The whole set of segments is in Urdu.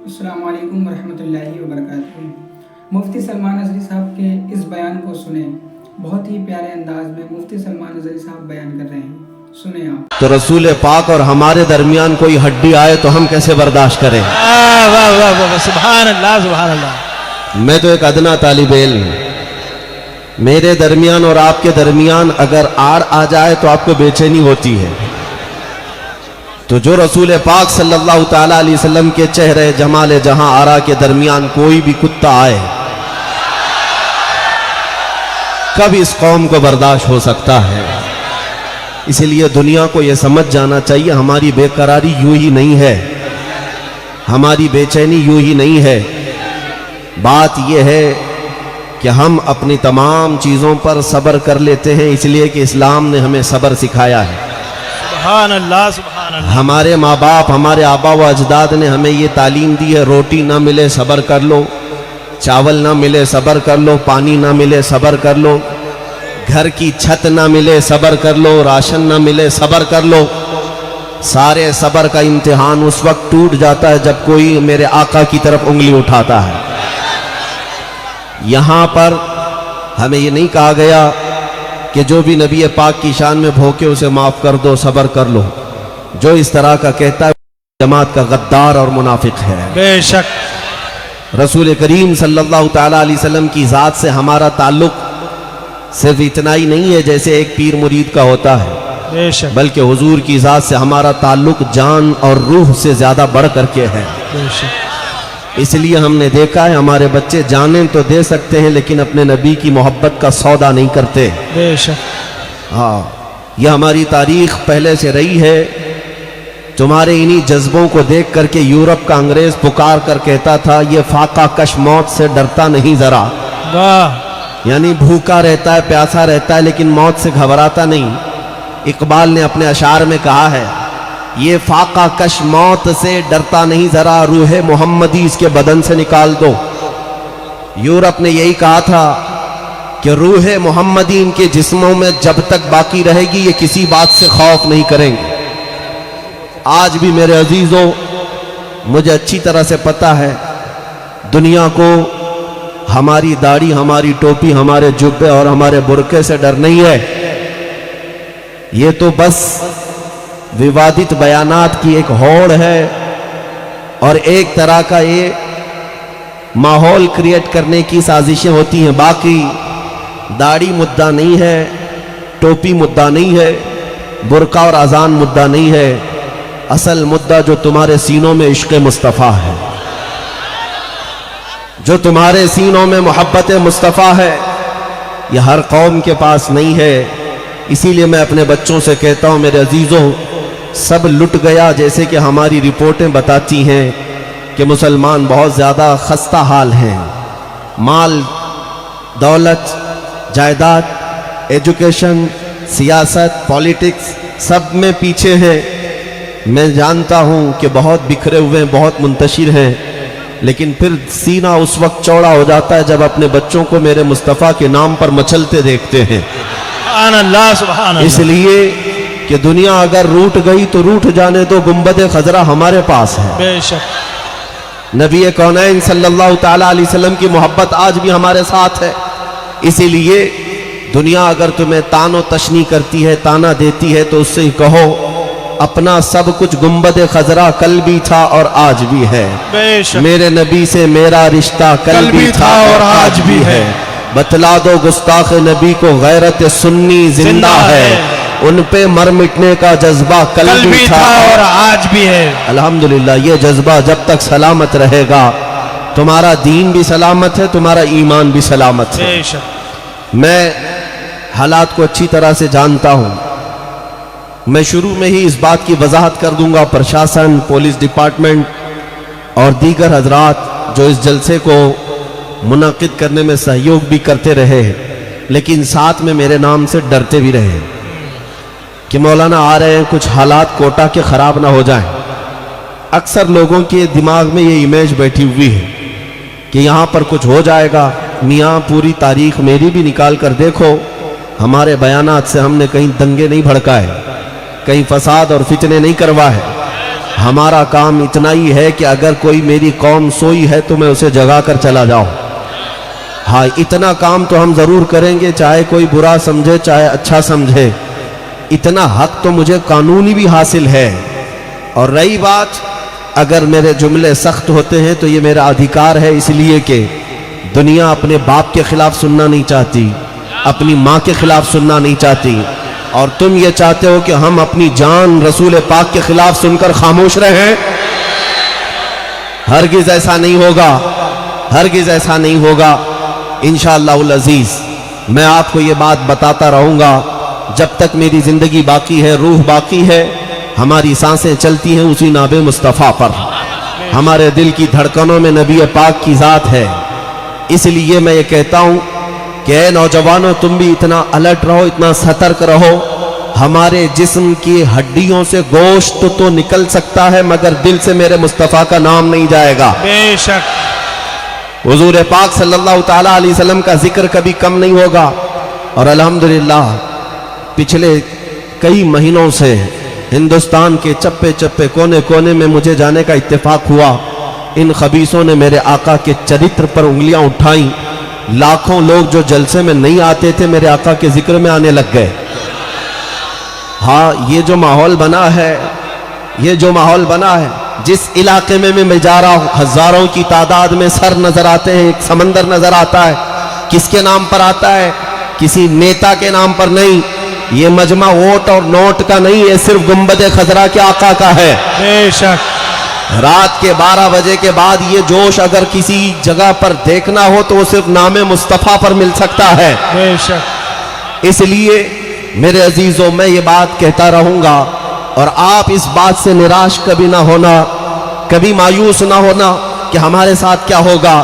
السلام علیکم ورحمۃ اللہ وبرکاتہ۔ مفتی سلمان اظہری صاحب کے اس بیان کو سنیں، بہت ہی پیارے انداز میں مفتی سلمان اظہری صاحب بیان کر رہے ہیں، سنیں آپ۔ تو رسول پاک اور ہمارے درمیان کوئی ہڈی آئے تو ہم کیسے برداشت کریں؟ واہ واہ واہ، سبحان اللہ سبحان اللہ۔ میں تو ایک ادنا طالب علم ہوں، میرے درمیان اور آپ کے درمیان اگر آڑ آ جائے تو آپ کو بے چینی ہوتی ہے، تو جو رسول پاک صلی اللہ تعالیٰ علیہ وسلم کے چہرے جمال جہاں آرا کے درمیان کوئی بھی کتا آئے، کب اس قوم کو برداشت ہو سکتا ہے؟ اس لیے دنیا کو یہ سمجھ جانا چاہیے ہماری بے قراری یوں ہی نہیں ہے، ہماری بے چینی یوں ہی نہیں ہے۔ بات یہ ہے کہ ہم اپنی تمام چیزوں پر صبر کر لیتے ہیں، اس لیے کہ اسلام نے ہمیں صبر سکھایا ہے۔ سبحان اللہ سبحان اللہ۔ ہمارے ماں باپ، ہمارے آبا و اجداد نے ہمیں یہ تعلیم دی ہے، روٹی نہ ملے صبر کر لو، چاول نہ ملے صبر کر لو، پانی نہ ملے صبر کر لو، گھر کی چھت نہ ملے صبر کر لو، راشن نہ ملے صبر کر لو۔ سارے صبر کا امتحان اس وقت ٹوٹ جاتا ہے جب کوئی میرے آقا کی طرف انگلی اٹھاتا ہے۔ یہاں پر ہمیں یہ نہیں کہا گیا کہ جو بھی نبی پاک کی شان میں بھوکے اسے معاف کر دو، صبر کر لو۔ جو اس طرح کا کہتا ہے جماعت کا غدار اور منافق ہے۔ بے شک رسول کریم صلی اللہ تعالیٰ علیہ وسلم کی ذات سے ہمارا تعلق صرف اتنا ہی نہیں ہے جیسے ایک پیر مرید کا ہوتا ہے، بے شک بلکہ حضور کی ذات سے ہمارا تعلق جان اور روح سے زیادہ بڑھ کر کے ہے۔ بے شک۔ اس لیے ہم نے دیکھا ہے ہمارے بچے جانیں تو دے سکتے ہیں لیکن اپنے نبی کی محبت کا سودا نہیں کرتے۔ بے شک۔ ہاں، یہ ہماری تاریخ پہلے سے رہی ہے۔ تمہارے انہی جذبوں کو دیکھ کر کے یورپ کا انگریز پکار کر کہتا تھا یہ فاقہ کش موت سے ڈرتا نہیں ذرا، واہ، یعنی بھوکا رہتا ہے، پیاسا رہتا ہے لیکن موت سے گھبراتا نہیں۔ اقبال نے اپنے اشعار میں کہا ہے یہ فاقہ کش موت سے ڈرتا نہیں ذرا، روح محمدی اس کے بدن سے نکال دو۔ یورپ نے یہی کہا تھا کہ روح محمدی ان کے جسموں میں جب تک باقی رہے گی یہ کسی بات سے خوف نہیں کریں گے۔ آج بھی میرے عزیزوں مجھے اچھی طرح سے پتہ ہے دنیا کو ہماری داڑھی، ہماری ٹوپی، ہمارے جبے اور ہمارے برقعے سے ڈر نہیں ہے۔ یہ تو بس ووادت بیانات کی ایک ہوڑ ہے اور ایک طرح کا یہ ماحول کریٹ کرنے کی سازشیں ہوتی ہیں، باقی داڑھی مدعا نہیں ہے، ٹوپی مدعا نہیں ہے، برقع اور اذان مدعا نہیں ہے۔ اصل مدعا جو تمہارے سینوں میں عشق مصطفیٰ ہے، جو تمہارے سینوں میں محبت مصطفیٰ ہے، یہ ہر قوم کے پاس نہیں ہے۔ اسی لیے میں اپنے بچوں سے کہتا ہوں میرے عزیزوں سب لٹ گیا، جیسے کہ ہماری رپورٹیں بتاتی ہیں کہ مسلمان بہت زیادہ خستہ حال ہیں، مال دولت جائیداد ایجوکیشن سیاست پالیٹکس سب میں پیچھے ہیں۔ میں جانتا ہوں کہ بہت بکھرے ہوئے ہیں، بہت منتشر ہیں، لیکن پھر سینہ اس وقت چوڑا ہو جاتا ہے جب اپنے بچوں کو میرے مصطفیٰ کے نام پر مچلتے دیکھتے ہیں۔ سبحان اللہ سبحان اللہ۔ اس لیے کہ دنیا اگر روٹ گئی تو روٹ جانے دو، گنبد خضرا ہمارے پاس ہے۔ بے شک۔ نبی کونین صلی اللہ تعالیٰ علیہ وسلم کی محبت آج بھی ہمارے ساتھ ہے۔ اسی لیے دنیا اگر تمہیں تان و تشنی کرتی ہے، تانا دیتی ہے تو اس سے کہو اپنا سب کچھ گنبد خضرا کل بھی تھا اور آج بھی ہے، بے شک۔ میرے نبی سے میرا رشتہ کل بھی تھا اور آج بھی ہے۔ بتلا دو گستاخ نبی کو غیرت سنی زندہ ہے، ان پہ مر مٹنے کا جذبہ کل بھی تھا اور آج بھی ہے۔ الحمدللہ یہ جذبہ جب تک سلامت رہے گا تمہارا دین بھی سلامت ہے، تمہارا ایمان بھی سلامت ہے۔ بے شک۔ میں حالات کو اچھی طرح سے جانتا ہوں، میں شروع میں ہی اس بات کی وضاحت کر دوں گا پرشاسن، پولیس ڈپارٹمنٹ اور دیگر حضرات جو اس جلسے کو منعقد کرنے میں سہیوگ بھی کرتے رہے لیکن ساتھ میں میرے نام سے ڈرتے بھی رہے کہ مولانا آ رہے ہیں کچھ حالات کوٹا کے خراب نہ ہو جائیں۔ اکثر لوگوں کے دماغ میں یہ امیج بیٹھی ہوئی ہے کہ یہاں پر کچھ ہو جائے گا۔ میاں پوری تاریخ میری بھی نکال کر دیکھو، ہمارے بیانات سے ہم نے کہیں دنگے نہیں بھڑکائے، کہیں فساد اور فتنے نہیں کروائے، ہمارا کام اتنا ہی ہے کہ اگر کوئی میری قوم سوئی ہے تو میں اسے جگا کر چلا جاؤں. ہاں اتنا کام تو ہم ضرور کریں گے، چاہے کوئی برا سمجھے چاہے اچھا سمجھے. اتنا حق تو مجھے قانونی بھی حاصل ہے. اور رہی بات اگر میرے جملے سخت ہوتے ہیں تو یہ میرا ادھیکار ہے، اس لیے کہ دنیا اپنے باپ کے خلاف سننا نہیں چاہتی، اپنی ماں کے خلاف سننا نہیں چاہتی، اور تم یہ چاہتے ہو کہ ہم اپنی جان رسول پاک کے خلاف سن کر خاموش رہیں. ہرگز ایسا نہیں ہوگا، ہرگز ایسا نہیں ہوگا انشاءاللہ العزیز. میں آپ کو یہ بات بتاتا رہوں گا جب تک میری زندگی باقی ہے، روح باقی ہے، ہماری سانسیں چلتی ہیں اسی ناب مصطفیٰ پر. ہمارے دل کی دھڑکنوں میں نبی پاک کی ذات ہے. اس لیے میں یہ کہتا ہوں کہ اے نوجوانوں، تم بھی اتنا الرٹ رہو، اتنا سترک رہو. ہمارے جسم کی ہڈیوں سے گوشت تو نکل سکتا ہے مگر دل سے میرے مصطفیٰ کا نام نہیں جائے گا. بے شک. حضور پاک صلی اللہ تعالیٰ علیہ وسلم کا ذکر کبھی کم نہیں ہوگا. اور الحمدللہ پچھلے کئی مہینوں سے ہندوستان کے چپے چپے کونے کونے میں مجھے جانے کا اتفاق ہوا. ان خبیثوں نے میرے آقا کے چرتر پر انگلیاں اٹھائیں. لاکھوں لوگ جو جلسے میں نہیں آتے تھے میرے آقا کے ذکر میں آنے لگ گئے. ہاں یہ جو ماحول بنا ہے، یہ جو ماحول بنا ہے، جس علاقے میں میں جا رہا ہوں ہزاروں کی تعداد میں سر نظر آتے ہیں، ایک سمندر نظر آتا ہے. کس کے نام پر آتا ہے؟ کسی نیتا کے نام پر نہیں. یہ مجمع ووٹ اور نوٹ کا نہیں، یہ صرف گنبد خضرا کے آقا کا ہے. بے شک. رات کے 12 بجے کے بعد یہ جوش اگر کسی جگہ پر دیکھنا ہو تو وہ صرف نام مصطفیٰ پر مل سکتا ہے. بے شک. اس لیے میرے عزیزوں میں یہ بات کہتا رہوں گا، اور آپ اس بات سے نراش کبھی نہ ہونا، کبھی مایوس نہ ہونا کہ ہمارے ساتھ کیا ہوگا.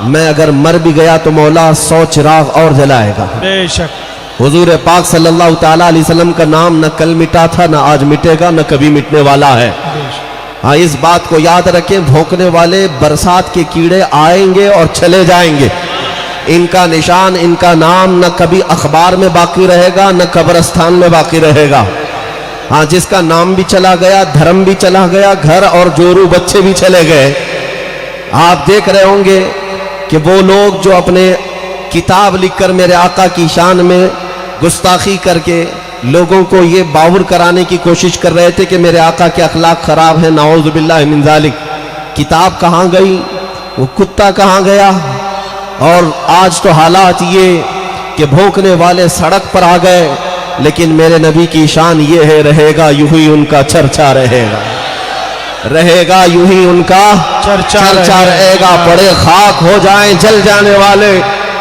میں اگر مر بھی گیا تو مولا 100 چراغ اور جلائے گا. بے شک. حضور پاک صلی اللہ تعالیٰ علیہ وسلم کا نام نہ کل مٹا تھا، نہ آج مٹے گا، نہ کبھی مٹنے والا ہے. ہاں اس بات کو یاد رکھیں، بھونکنے والے برسات کے کیڑے آئیں گے اور چلے جائیں گے. ان کا نشان، ان کا نام نہ کبھی اخبار میں باقی رہے گا، نہ قبرستان میں باقی رہے گا. ہاں جس کا نام بھی چلا گیا، دھرم بھی چلا گیا، گھر اور جورو بچے بھی چلے گئے. آپ دیکھ رہے ہوں گے کہ وہ لوگ جو اپنے کتاب لکھ کر میرے آقا کی شان میں گستاخی کر کے لوگوں کو یہ باور کرانے کی کوشش کر رہے تھے کہ میرے آقا کے اخلاق خراب ہیں، نعوذ باللہ من ذالک. کتاب کہاں گئی؟ وہ کتا کہاں گیا؟ اور آج تو حالات یہ کہ بھونکنے والے سڑک پر آ گئے، لیکن میرے نبی کی شان یہ ہے، رہے گا یوں ہی ان کا چرچا رہے گا، رہے گا یوں ہی ان کا چرچا رہے گا. پڑے خاک ہو جائیں جل جانے والے،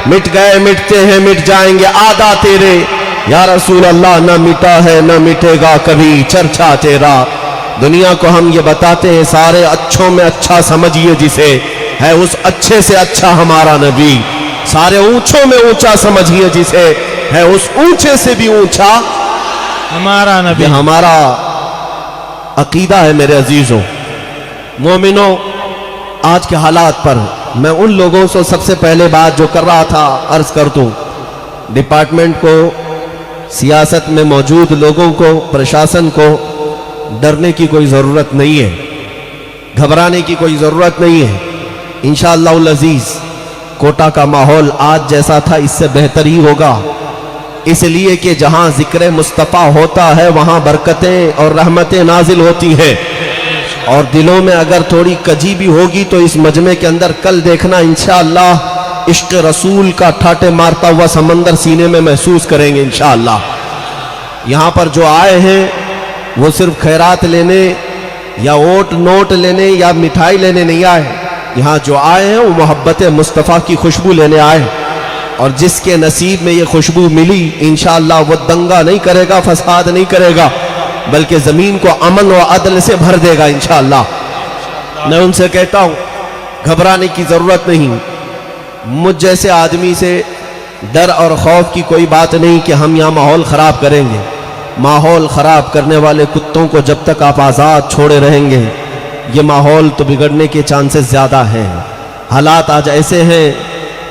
مٹ گئے مٹتے ہیں مٹ جائیں گے آدھا تیرے. یا رسول اللہ نہ مٹا ہے نہ مٹے گا کبھی چرچا تیرا. دنیا کو ہم یہ بتاتے ہیں سارے اچھوں میں اچھا سمجھیے جسے، ہے اس اچھے سے اچھا ہمارا نبی. سارے اونچوں میں اونچا سمجھیے جسے، ہے اس اونچے سے بھی اونچا ہمارا نبی. یہ ہمارا عقیدہ ہے میرے عزیزوں. مومنوں، آج کے حالات پر میں ان لوگوں سے سب سے پہلے بات جو کر رہا تھا عرض کر دوں. ڈپارٹمنٹ کو، سیاست میں موجود لوگوں کو، پرشاسن کو ڈرنے کی کوئی ضرورت نہیں ہے، گھبرانے کی کوئی ضرورت نہیں ہے. انشاءاللہ العزیز کوٹا کا ماحول آج جیسا تھا اس سے بہتر ہی ہوگا، اس لیے کہ جہاں ذکر مصطفیٰ ہوتا ہے وہاں برکتیں اور رحمتیں نازل ہوتی ہیں. اور دلوں میں اگر تھوڑی کجی بھی ہوگی تو اس مجمع کے اندر کل دیکھنا انشاءاللہ عشق رسول کا ٹھاٹے مارتا ہوا سمندر سینے میں محسوس کریں گے انشاءاللہ. یہاں پر جو آئے ہیں وہ صرف خیرات لینے یا ووٹ نوٹ لینے یا مٹھائی لینے نہیں آئے. یہاں جو آئے ہیں وہ محبت مصطفیٰ کی خوشبو لینے آئے، اور جس کے نصیب میں یہ خوشبو ملی انشاءاللہ وہ دنگا نہیں کرے گا، فساد نہیں کرے گا، بلکہ زمین کو امن و عدل سے بھر دے گا انشاءاللہ. میں ان سے کہتا ہوں گھبرانے کی ضرورت نہیں. مجھ جیسے آدمی سے ڈر اور خوف کی کوئی بات نہیں کہ ہم یہاں ماحول خراب کریں گے. ماحول خراب کرنے والے کتوں کو جب تک آپ آزاد چھوڑے رہیں گے یہ ماحول تو بگڑنے کے چانسز زیادہ ہیں. حالات آج ایسے ہیں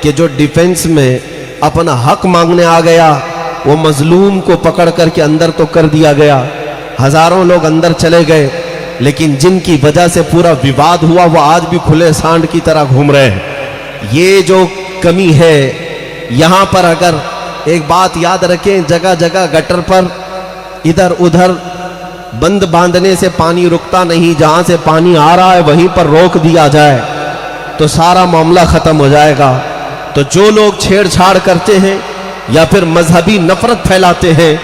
کہ جو ڈیفنس میں اپنا حق مانگنے آ گیا وہ مظلوم کو پکڑ کر کے اندر تو کر دیا گیا، ہزاروں لوگ اندر چلے گئے. لیکن جن کی وجہ سے پورا وواد ہوا وہ آج بھی کھلے سانڈ کی طرح گھوم رہے ہیں۔ یہ جو کمی ہے یہاں پر، اگر ایک بات یاد رکھیں، جگہ جگہ گٹر پر ادھر ادھر بند باندھنے سے پانی رکتا نہیں، جہاں سے پانی آ رہا ہے وہیں پر روک دیا جائے تو سارا معاملہ ختم ہو جائے گا۔ تو جو لوگ چھیڑ چھاڑ کرتے ہیں یا پھر مذہبی نفرت پھیلاتے ہیں،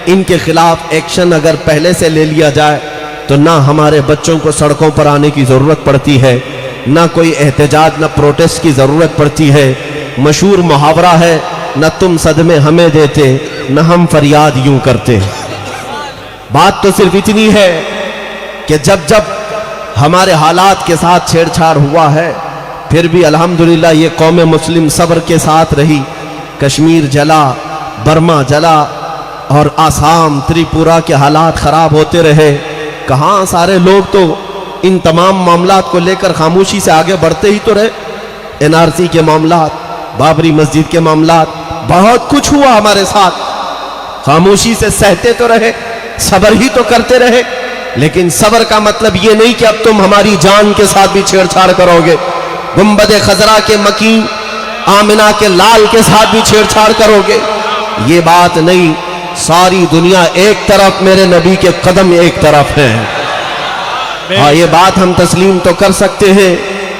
ان کے خلاف ایکشن اگر پہلے سے لے لیا جائے تو نہ ہمارے بچوں کو سڑکوں پر آنے کی ضرورت پڑتی ہے، نہ کوئی احتجاج نہ پروٹیسٹ کی ضرورت پڑتی ہے۔ مشہور محاورہ ہے، نہ تم صدمے ہمیں دیتے نہ ہم فریاد یوں کرتے۔ بات تو صرف اتنی ہے کہ جب جب ہمارے حالات کے ساتھ چھیڑ چھاڑ ہوا ہے پھر بھی الحمدللہ یہ قوم مسلم صبر کے ساتھ رہی۔ کشمیر جلا، برما جلا اور آسام، تریپورہ کے حالات خراب ہوتے رہے، کہاں سارے لوگ تو ان تمام معاملات کو لے کر خاموشی سے آگے بڑھتے ہی تو رہے۔ این آر سی کے معاملات، بابری مسجد کے معاملات، بہت کچھ ہوا ہمارے ساتھ، خاموشی سے سہتے تو رہے، صبر ہی تو کرتے رہے۔ لیکن صبر کا مطلب یہ نہیں کہ اب تم ہماری جان کے ساتھ بھی چھیڑ چھاڑ کرو گے، گنبد خضرا کے مکین، آمنہ کے لال کے ساتھ بھی چھیڑ چھاڑ کرو گے، یہ بات نہیں۔ ساری دنیا ایک طرف، میرے نبی کے قدم ایک طرف ہیں۔ ہاں، یہ بات ہم تسلیم تو کر سکتے ہیں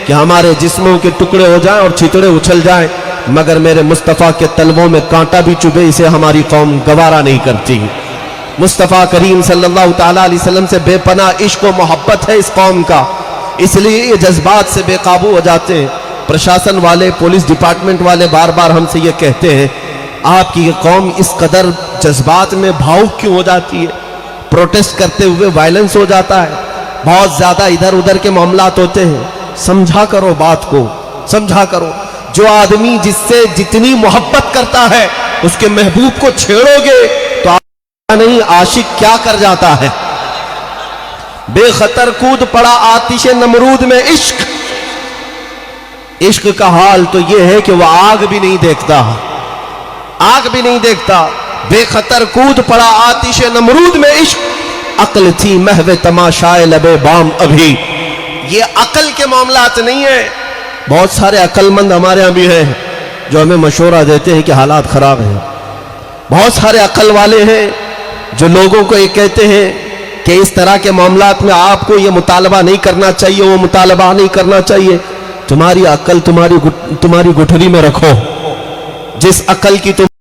کہ ہمارے جسموں کے ٹکڑے ہو جائیں اور چھتڑے اچھل جائیں، مگر میرے مصطفیٰ کے تلووں میں کانٹا بھی چبھے اسے ہماری قوم گوارا نہیں کرتی۔ مصطفیٰ کریم صلی اللہ تعالیٰ علیہ وسلم سے بے پناہ عشق و محبت ہے اس قوم کا، اس لیے یہ جذبات سے بے قابو ہو جاتے ہیں۔ پرشاسن والے، پولیس ڈپارٹمنٹ والے بار بار ہم سے یہ کہتے ہیں آپ کی یہ قوم اس قدر جذبات میں بھاؤک کیوں ہو جاتی ہے، پروٹیسٹ کرتے ہوئے وائلنس ہو جاتا ہے، بہت زیادہ ادھر ادھر کے معاملات ہوتے ہیں۔ سمجھا کرو بات کو، سمجھا کرو۔ جو آدمی جس سے جتنی محبت کرتا ہے اس کے محبوب کو چھیڑو گے تو نہیں عاشق کیا کر جاتا ہے۔ بے خطر کود پڑا آتش نمرود میں عشق، عشق کا حال تو یہ ہے کہ وہ آگ بھی نہیں دیکھتا، آگ بھی نہیں دیکھتا۔ بے خطر کود پڑا آتش نمرود میں عشق، عقل تھی محو تماشائے لبے بام ابھی۔ یہ عقل کے معاملات نہیں ہیں۔ بہت سارے عقل مند ہمارے ہاں بھی ہیں جو ہمیں مشورہ دیتے ہیں کہ حالات خراب ہیں، بہت سارے عقل والے ہیں جو لوگوں کو یہ کہتے ہیں کہ اس طرح کے معاملات میں آپ کو یہ مطالبہ نہیں کرنا چاہیے، وہ مطالبہ نہیں کرنا چاہیے۔ تمہاری عقل تمہاری گٹھری میں رکھو، جس عقل کی تم